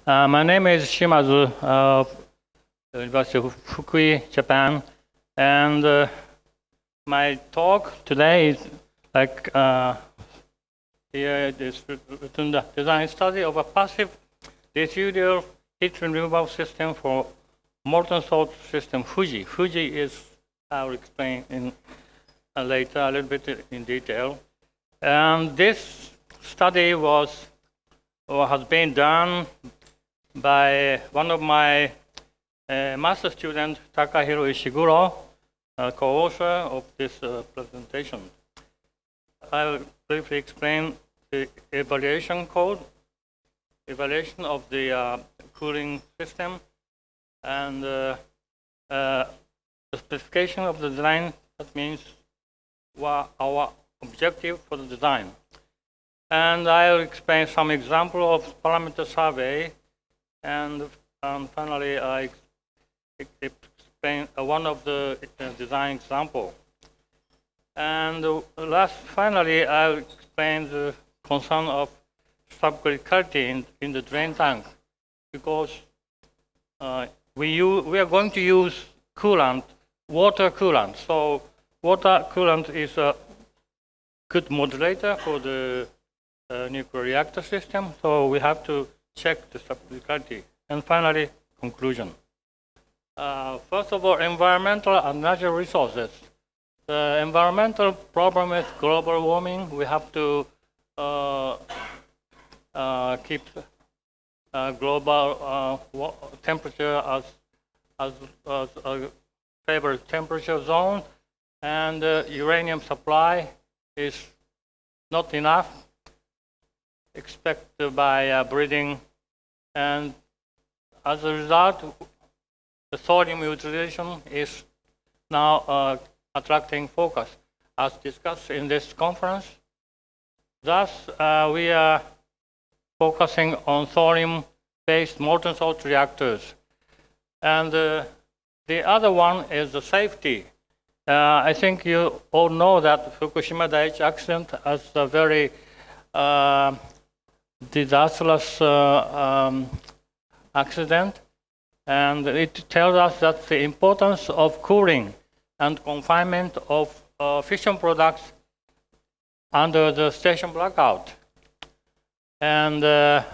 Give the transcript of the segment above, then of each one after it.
My name is Shimazu of the University of Fukui, Japan, and my talk today is here it is written the design study of a passive residual heat removal system for molten salt system FUJI. FUJI is, I'll explain in later a little bit in detail. And this study has been done by one of my master students, Takahiro Ishiguro, co-author of this presentation. I'll briefly explain the evaluation of the cooling system, and the specification of the design. That means what our objective for the design. And I'll explain some example of parameter survey, and finally I explain one of the design example. And finally, I'll explain the concern of sub-criticality in the drain tank, because we are going to use coolant, water coolant. So water coolant is a good modulator for the nuclear reactor system. So we have to check the sub-criticality. And finally, conclusion. First of all, environmental and natural resources. The environmental problem is global warming. We have to keep global temperature as a favorite temperature zone, and uranium supply is not enough, expected by breeding, and as a result, the thorium utilization is now attracting focus, as discussed in this conference. Thus, we are focusing on thorium-based molten salt reactors. And the other one is the safety. I think you all know that Fukushima Daiichi accident was a very disastrous accident, and it tells us that the importance of cooling and confinement of fission products under the station blackout. And the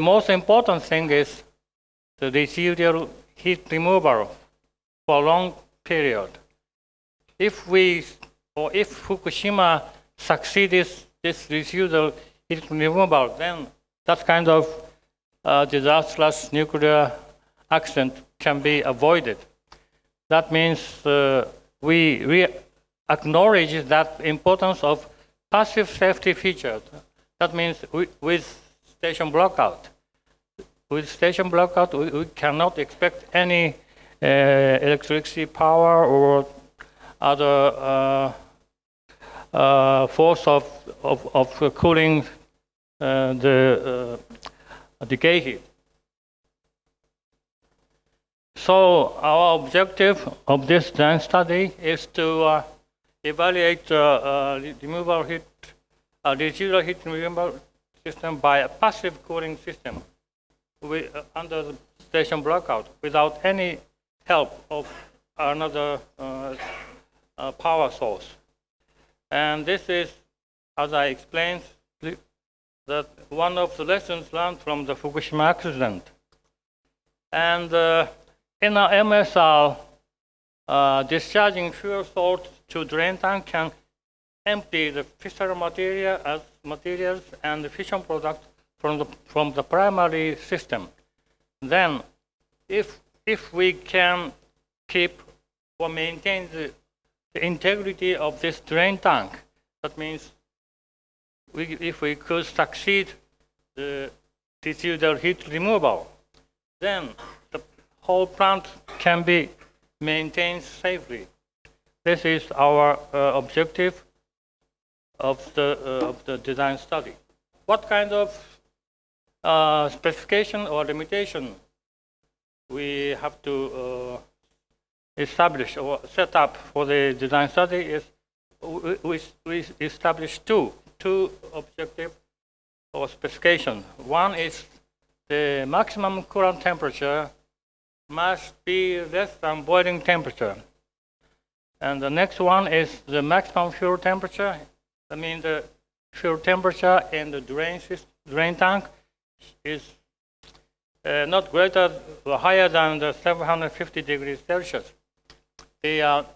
most important thing is the residual heat removal for a long period. If Fukushima succeeds this residual heat removal, then that kind of disastrous nuclear accident can be avoided. That means we acknowledge that importance of passive safety features. That means with station blackout. With station blackout, we cannot expect any electricity power or other force of cooling the decay heat. So our objective of this design study is to evaluate residual heat removal system by a passive cooling system under the station blackout without any help of another power source. And this is, as I explained, that one of the lessons learned from the Fukushima accident. And in our MSR, discharging fuel salt to drain tank can empty the fissile materials and the fission products from the primary system. Then, if we can keep or maintain the integrity of this drain tank, that means if we could succeed the residual heat removal, then the whole plant can be maintained safely. This is our objective of the design study. What kind of specification or limitation we have to establish or set up for the design study is we establish two objectives or specification. One is the maximum coolant temperature must be less than boiling temperature. And the next one is the maximum fuel temperature. I mean, the fuel temperature in the drain tank is not greater or higher than the 750 degrees Celsius. At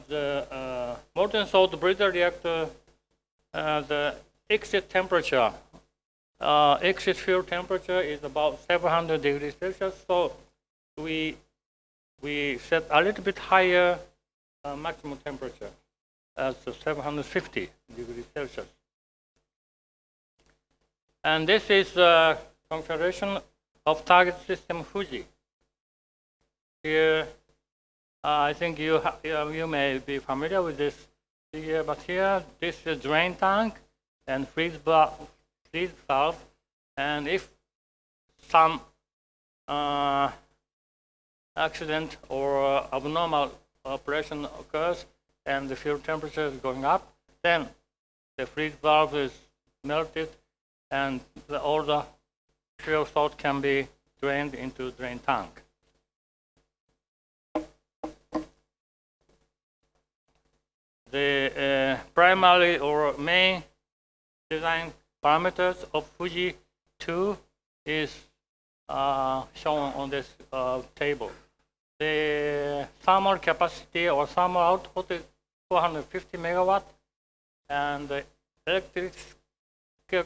the molten salt breeder reactor, the exit temperature, exit fuel temperature is about 700 degrees Celsius. So we set a little bit higher maximum temperature as 750 degrees Celsius. And this is the configuration of target system FUJI. Here, I think you may be familiar with this figure, but here, this is drain tank and freeze valve. And if some accident or abnormal operation occurs and the fuel temperature is going up, then the freeze valve is melted and all the fuel salt can be drained into drain tank. The primary or main design parameters of FUJI 2 is shown on this table. The thermal capacity or thermal output is 450 megawatt, and the electric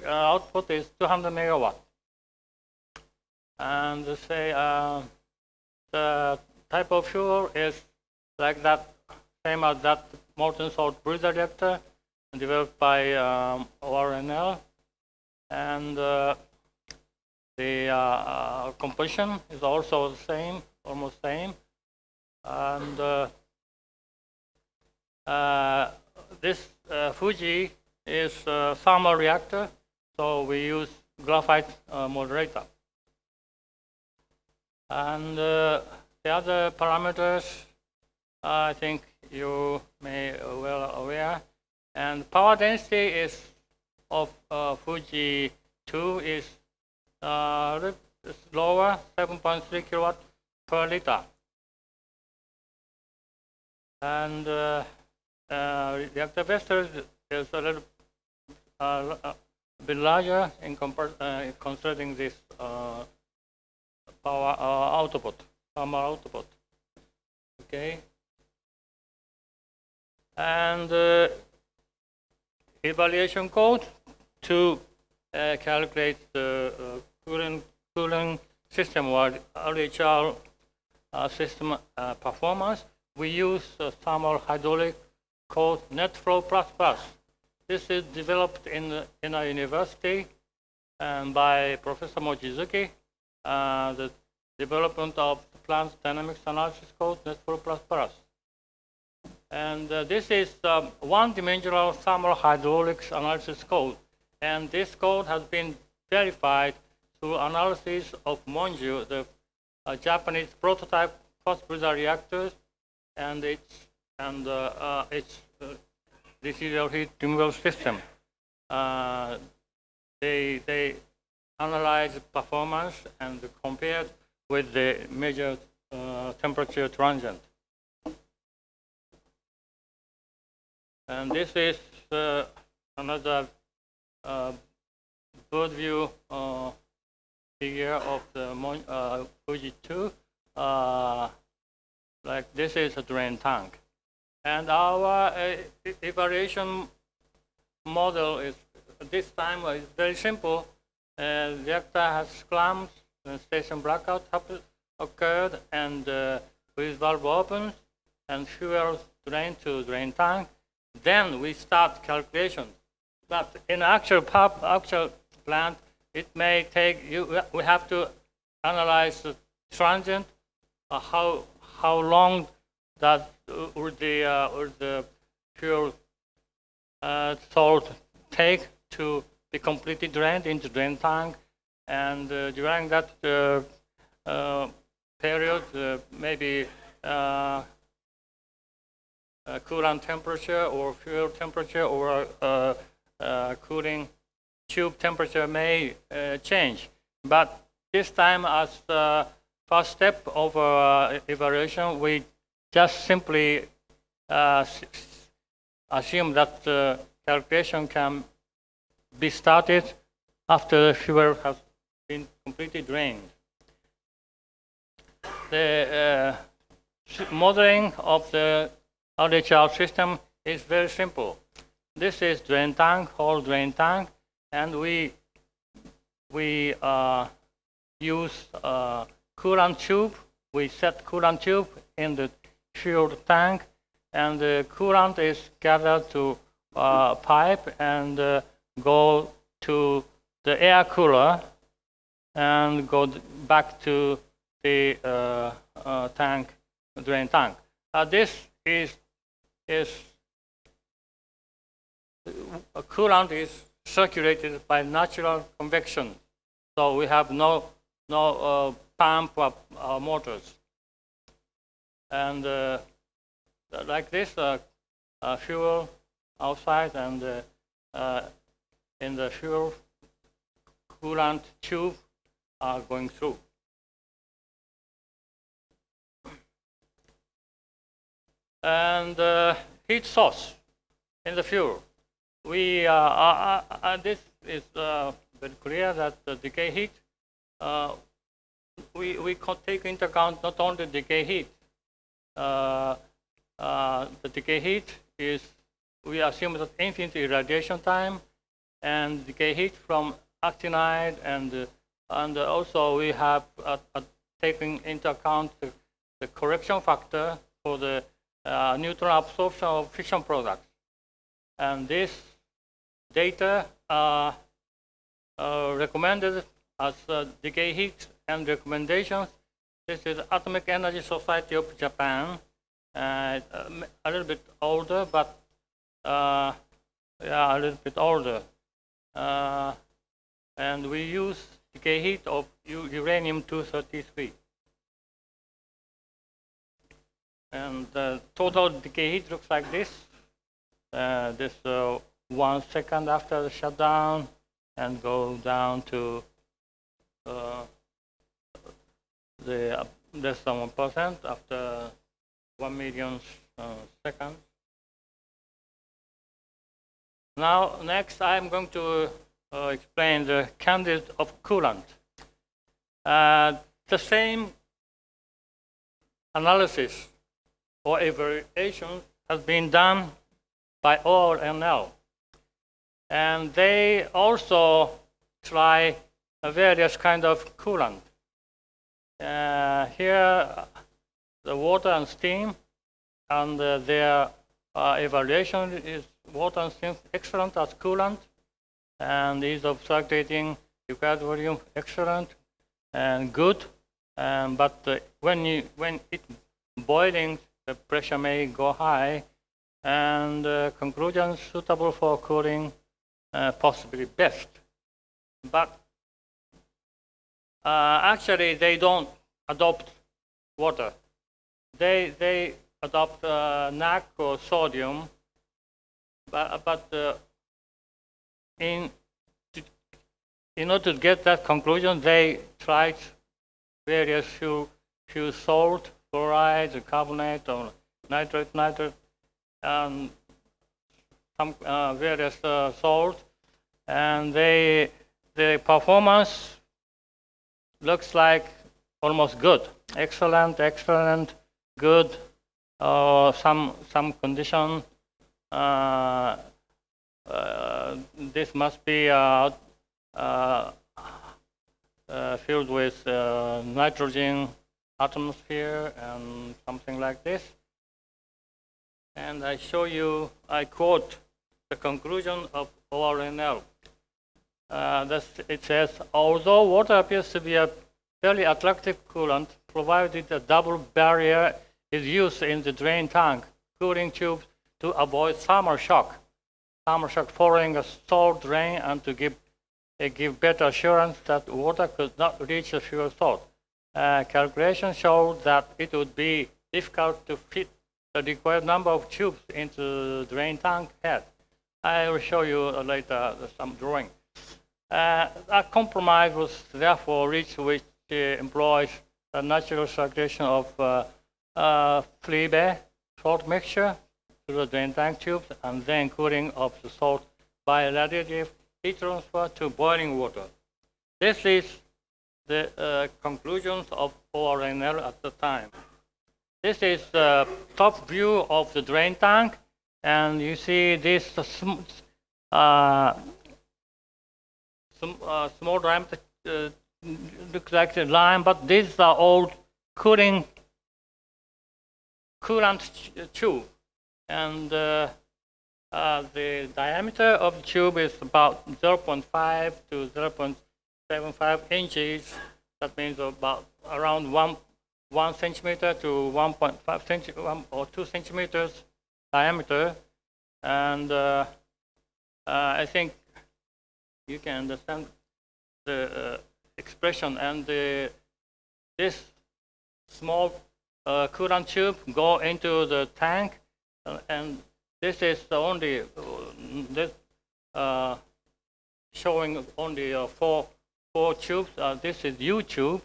output is 200 megawatt. And say the type of fuel is like that, same as that molten salt breeder reactor developed by ORNL, and the composition is also the same, almost same. And this FUJI is a thermal reactor, so we use graphite moderator. And the other parameters, I think you may well aware. And power density is of FUJI 2 is lower, 7.3 kilowatt per liter. And reactor vessel is a little bit larger in considering this power output, thermal output. Okay. And evaluation code to calculate the cooling system or RHR system performance. We use thermal hydraulic code NetFlow++. This is developed in a university by Professor Mochizuki. The development of plant dynamics analysis code NetFlow++. And this is one-dimensional thermal hydraulics analysis code. And this code has been verified through analysis of Monju, the Japanese prototype fast breeder reactors, and its residual heat removal system. They analyzed performance and compared with the measured temperature transient. And this is another bird view figure of the FUJI 2. Like this is a drain tank. And our evaluation model is this time is very simple. The reactor has clamps, and station blackout occurred, and freeze valve opens, and fuel drained to drain tank. Then we start calculation. But in actual plant, it may take we have to analyze the transient, how long that would the fuel salt take to be completely drained into drain tank, and during that period, maybe coolant temperature or fuel temperature or cooling tube temperature may change. But this time, as the first step of evaluation, we just simply assume that the calculation can be started after the fuel has been completely drained. The modeling of the RHR system is very simple. This is drain tank, whole drain tank, and we use coolant tube. We set coolant tube in the fuel tank, and the coolant is gathered to pipe and go to the air cooler and go back to the tank, drain tank. This is coolant is circulated by natural convection, so we have no pump or motors. And like this, fuel outside and in the fuel coolant tube are going through. And heat source in the fuel. We this is very clear that the decay heat. We can take into account not only decay heat. The decay heat is, we assume that infinite irradiation time, and decay heat from actinide, and also we have taken into account the correction factor for the neutron absorption of fission products. And this data are recommended as decay heat and recommendations. This is Atomic Energy Society of Japan, a little bit older, but yeah, a little bit older. And we use decay heat of uranium-233. And the total decay heat looks like this. This 1 second after the shutdown, and go down to the less than 1% after 1 million seconds. Now, next I'm going to explain the candidate of coolant. The same analysis or evaluation has been done by ORNL. And they also try various kind of coolant. Here, the water and steam, and their evaluation is water and steam excellent as coolant, and ease of circulating, required volume excellent and good. But when it's boiling, the pressure may go high, and conclusions suitable for cooling possibly best. But actually, they don't adopt water. They adopt NaC or sodium, but in order to get that conclusion, they tried various few salt, chloride, carbonate, or nitrate, and some various salts, and the performance looks like almost good, excellent, good, some condition. This must be filled with nitrogen atmosphere and something like this. And I show you, I quote the conclusion of ORNL. It says, although water appears to be a fairly attractive coolant, provided a double barrier is used in the drain tank cooling tube to avoid thermal shock following a stalled drain, and to give better assurance that water could not reach the fuel source. Calculations showed that it would be difficult to fit the required number of tubes into the drain tank head. I will show you later some drawing. A compromise was therefore reached, which employs a natural circulation of free bed salt mixture through the drain tank tubes, and then cooling of the salt by radiative heat transfer to boiling water. This is the conclusions of ORNL at the time. This is the top view of the drain tank, and you see this small diameter looks like a line, but these are all coolant tube, and the diameter of the tube is about 0.5 to 0.75 inches. That means about around 1 centimeter to 1.5 centimeters or 2 centimeters diameter, and I think you can understand the expression. And this small coolant tube go into the tank, and this is the only showing only four tubes. This is U tube,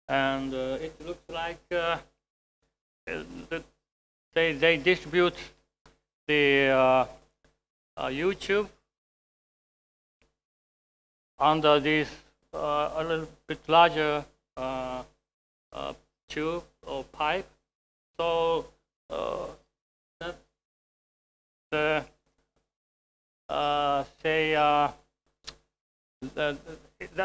and it looks like they distribute the U tube under this a little bit larger tube or pipe. So that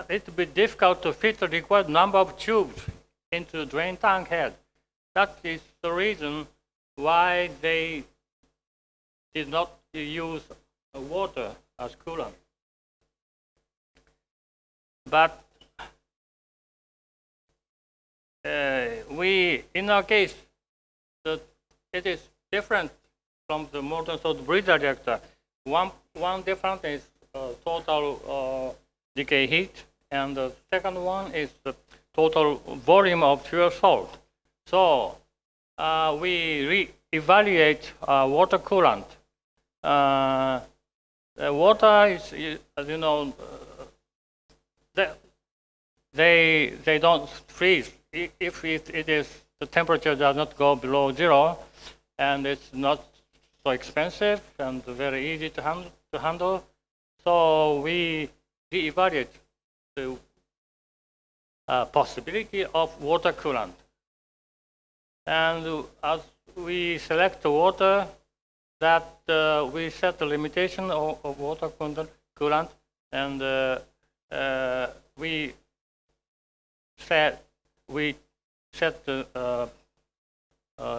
it would be difficult to fit the required number of tubes into the drain tank head. That is the reason why they did not use water as coolant. But in our case, it is different from the molten salt breeder reactor. One difference is total decay heat, and the second one is the total volume of pure salt. So we re-evaluate water coolant. Water is, as you know, they don't freeze if it is, the temperature does not go below 0, and it's not so expensive and very easy to handle. So we re-evaluate the possibility of water coolant. And as we select the water, that we set the limitation of water coolant, and we set the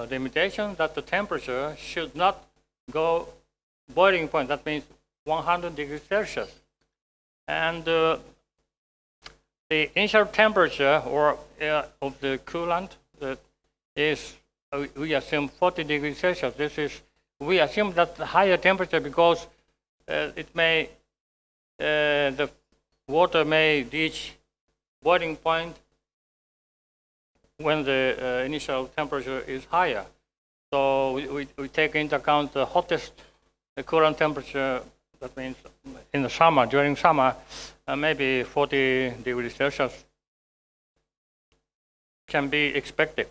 limitation that the temperature should not go boiling point. That means 100 degrees Celsius. And the initial temperature of the coolant is, we assume 40 degrees Celsius. We assume that the higher temperature because the water may reach boiling point when the initial temperature is higher. So we take into account the hottest coolant temperature. That means in the summer, during summer, maybe 40 degrees Celsius can be expected.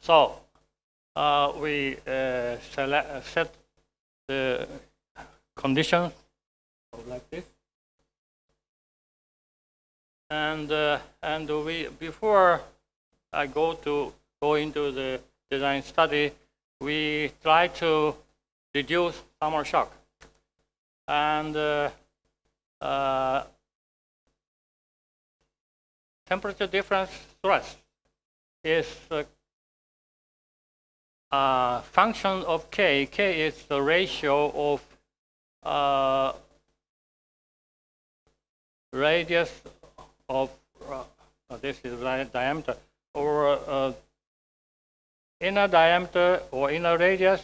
So we set the conditions like this, and we, before I go into the design study, we try to reduce thermal shock. And temperature difference stress is a function of K. K is the ratio of radius of this is diameter, or inner diameter or inner radius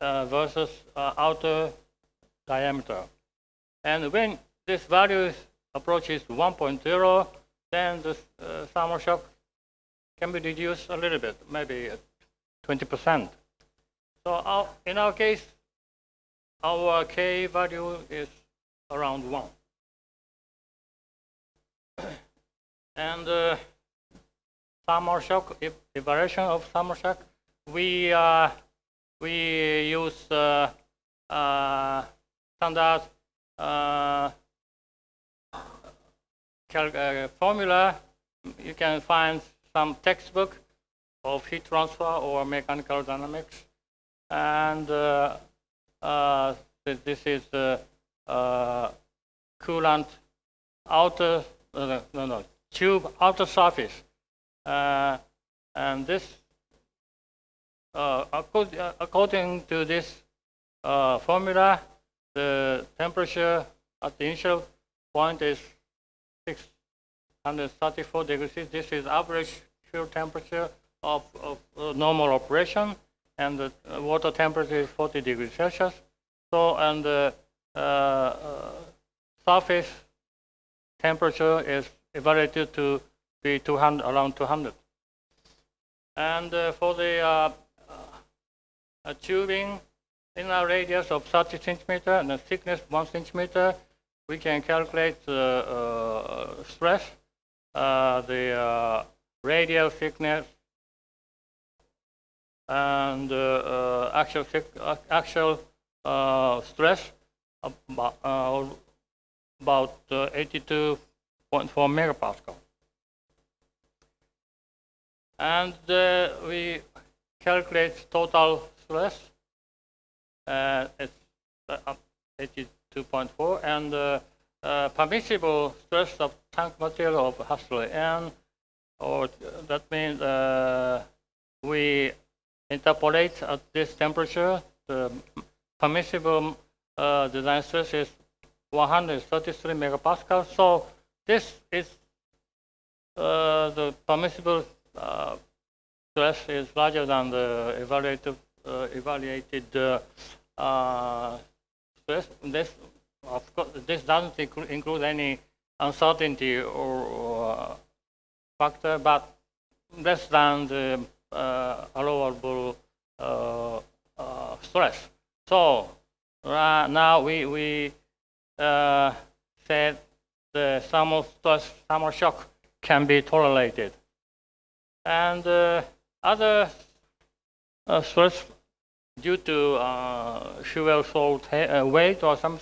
versus outer diameter. And when this value approaches 1.0, then the thermal shock can be reduced a little bit, maybe 20%. So in our case, our K value is around 1. And thermal shock, evaluation of thermal shock, we use standard formula. You can find some textbook of heat transfer or mechanical dynamics, and this is the coolant outer tube outer surface, and this according to this formula, the temperature at the initial point is 634 degrees. This is average fuel temperature of normal operation, and the water temperature is 40 degrees Celsius. So, and the surface temperature is evaluated to be 200, around 200. And for the tubing inner radius of 30 centimeter and the thickness 1 centimeter, we can calculate the stress, the radial thickness, and actual stress about 82.4 megapascal. And we calculate total stress. It's 82.4, and permissible stress of tank material of Hasley N, or that means we interpolate at this temperature. The permissible design stress is 133 megapascal. So this is the permissible stress is larger than the evaluated stress. This, of course, this doesn't include any uncertainty or factor, but less than the allowable stress. So now we said the thermal stress, thermal shock can be tolerated, and other stress due to fuel salt weight or some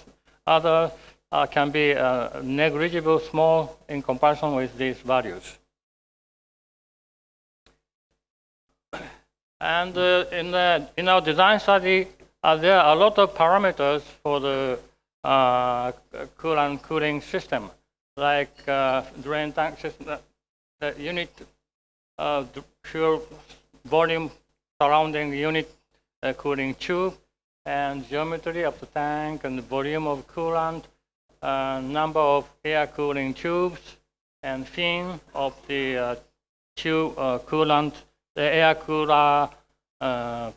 other can be negligible, small in comparison with these values. And in our design study, there are a lot of parameters for the coolant cooling system, like drain tank system, the unit fuel volume surrounding unit cooling tube, and geometry of the tank, and the volume of coolant, number of air cooling tubes, and fin of the tube coolant, the air cooler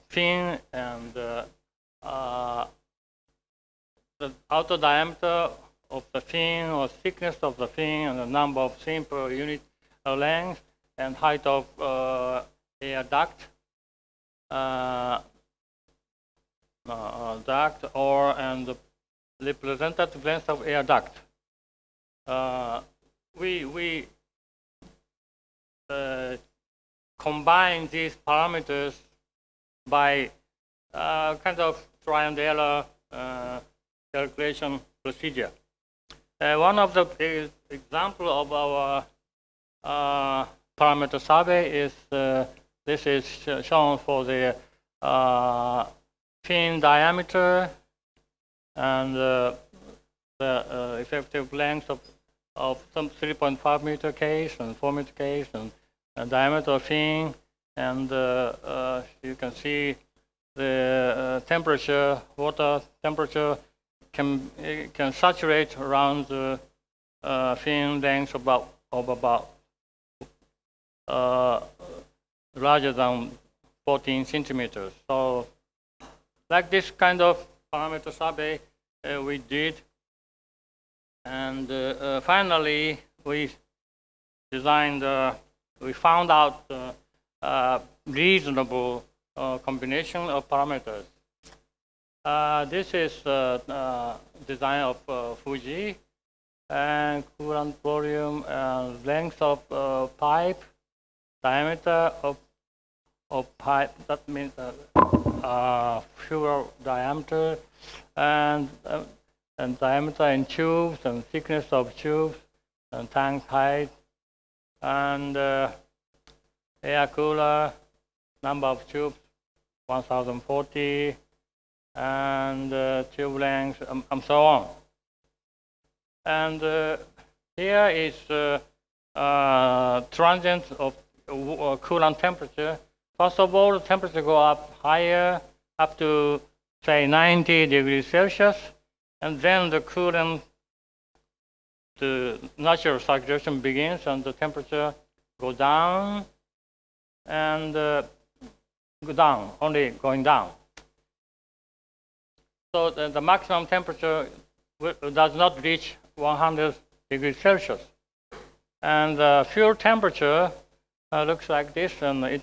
fin, and the outer diameter of the fin, or thickness of the fin, and the number of fin per unit length, and height of air duct, and the representative length of air duct. We combine these parameters by kind of try and error calculation procedure. One of the example of our parameter survey is this is shown for the fin diameter and the effective length of some 3.5 meter case and 4 meter case, and diameter of fin, and you can see the temperature, water temperature can saturate around the fin length of about larger than 14 centimeters. So like this kind of parameter survey we did, and finally we designed, we found out reasonable combination of parameters. This is design of Fuji, and coolant volume, and length of pipe, diameter of pipe, that means fuel diameter, and diameter in tubes, and thickness of tubes, and tank height, and air cooler, number of tubes, 1040, and tube length, and so on. And here is transient of coolant temperature. First of all, the temperature go up higher, up to say 90 degrees Celsius, and then the coolant, the natural circulation begins, and the temperature go down, and go down, only going down. So the maximum temperature does not reach 100 degrees Celsius. And the fuel temperature looks like this, and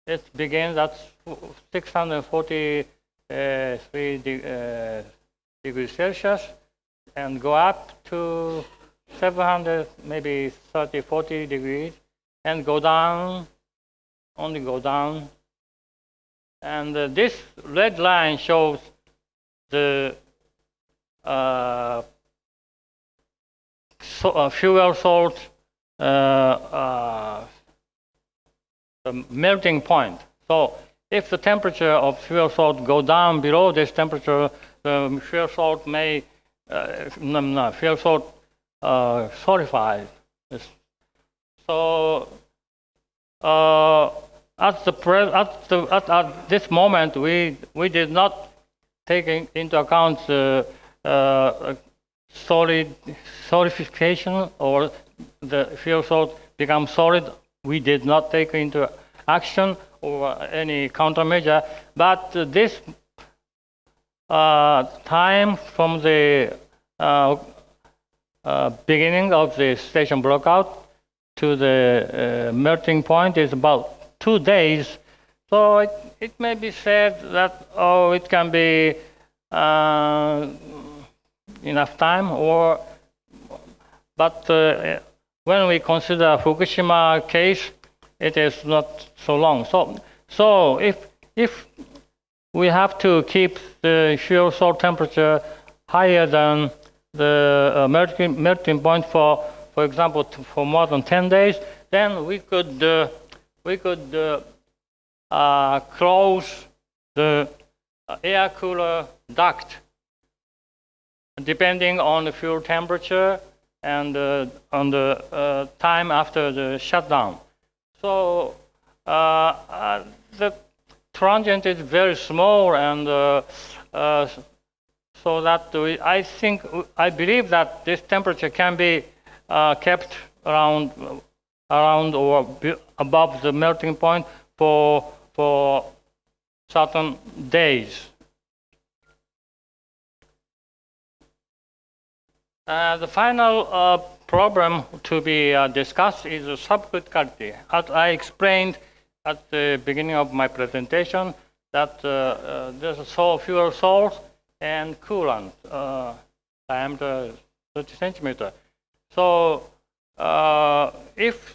it begins at 643 degrees Celsius, and go up to 700, maybe 30, 40 degrees, and go down, only go down. And this red line shows the fuel salt the melting point. So if the temperature of fuel salt go down below this temperature, the fuel salt may fuel salt solidifies. So at this moment, we did not take into account solidification, or the fuel salt becomes solid. We did not take into action or any countermeasure, but this time from the beginning of the station blockout to the melting point is about 2 days. So it may be said that, oh, it can be enough time, but when we consider Fukushima case, it is not so long. So if we have to keep the fuel salt temperature higher than the melting point for example, for more than 10 days, then we could close the air cooler duct, depending on the fuel temperature and on the time after the shutdown. So the transient is very small, and so that I believe that this temperature can be kept around or above the melting point for certain days. The final problem to be discussed is the subcriticality. As I explained at the beginning of my presentation, that there's fuel salt and coolant, diameter 30 centimeter. So if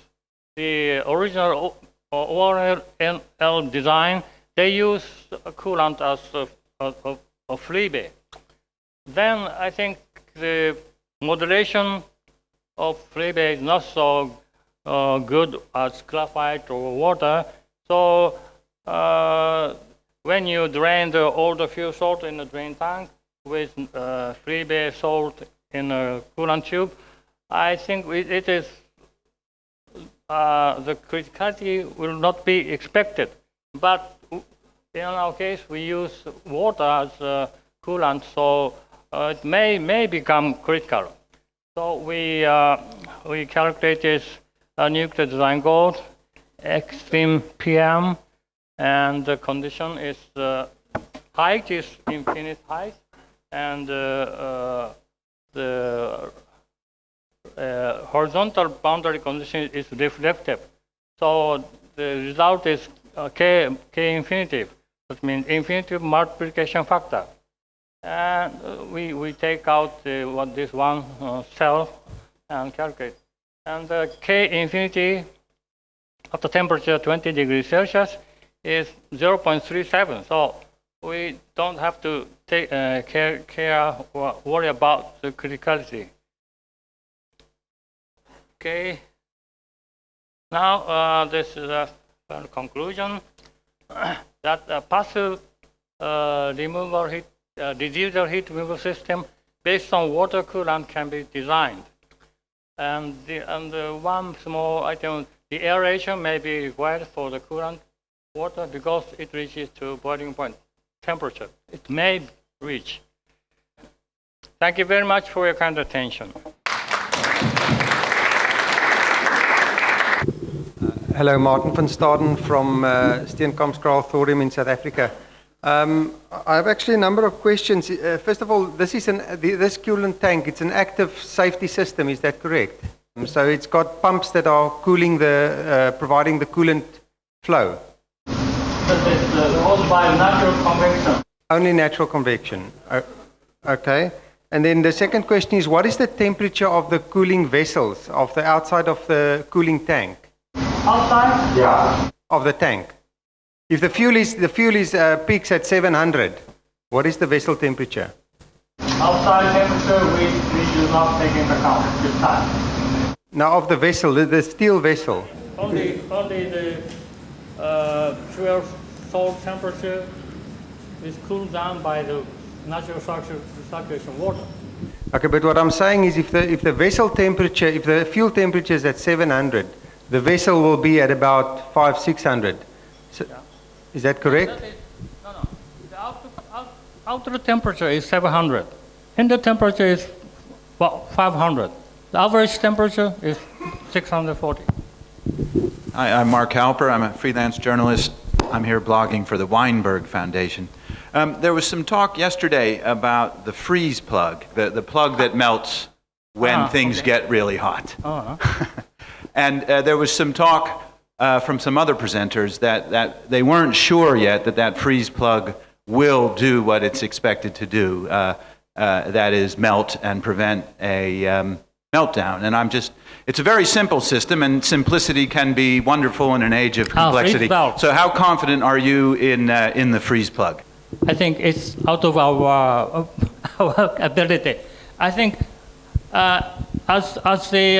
the original ORNL design, they use coolant as a freebie, then I think the modulation of freebie is not so good as graphite or water. So when you drain all the fuel salt in the drain tank with freebie salt in a coolant tube, I think it is the criticality will not be expected. But in our case, we use water as coolant, so it may become critical. So we calculated a nuclear design goal, extreme PM, and the condition is height is infinite height, and the horizontal boundary condition is reflective. So the result is K infinitive. That means infinitive multiplication factor. And we take out what this one cell and calculate. And the K infinity at the temperature 20 degrees Celsius is 0.37. So we don't have to take care or worry about the criticality. Okay. Now this is a conclusion that passive removal heat, residual heat removal system based on water coolant can be designed. And one small item, the aeration may be required for the coolant water because it reaches to boiling point temperature. It may reach. Thank you very much for your kind attention. Hello, Martin van Staden from Steenkampskraal Thorium in South Africa. I have actually a number of questions. First of all, this coolant tank, it's an active safety system, is that correct? So it's got pumps that are cooling providing the coolant flow? It's all by natural convection. Only natural convection. Okay. And then the second question is, what is the temperature of the cooling vessels of the outside of the cooling tank? Outside? Yeah. Of the tank. If the fuel is peaks at 700, what is the vessel temperature? Outside temperature we do not take into account this time. Now of the vessel, the steel vessel. Only the fuel salt temperature is cooled down by the natural circulation water. Okay, but what I'm saying is if the vessel temperature, if the fuel temperature is at 700, the vessel will be at about 500-600. So, yeah. Is that correct? No. The outer temperature is 700. Inner temperature is 500. The average temperature is 640. Hi, I'm Mark Halper. I'm a freelance journalist. I'm here blogging for the Weinberg Foundation. There was some talk yesterday about the freeze plug, the plug that melts when things get really hot. And there was some talk from some other presenters that they weren't sure yet that freeze plug will do what it's expected to do, that is melt and prevent a meltdown. And it's a very simple system, and simplicity can be wonderful in an age of complexity. So how confident are you in the freeze plug? I think it's out of our ability. I think as the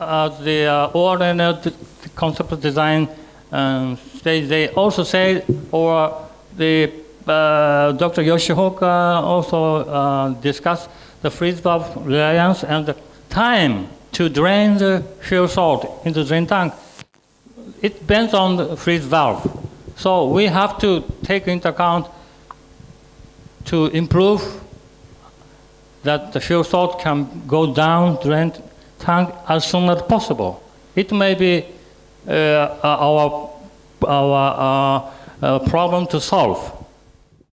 ORNL concept design they also say, or the Dr. Yoshioka also discussed the freeze valve reliance and the time to drain the fuel salt into the drain tank. It depends on the freeze valve. So we have to take into account to improve that the fuel salt can go down drain tank as soon as possible. It may be our problem to solve.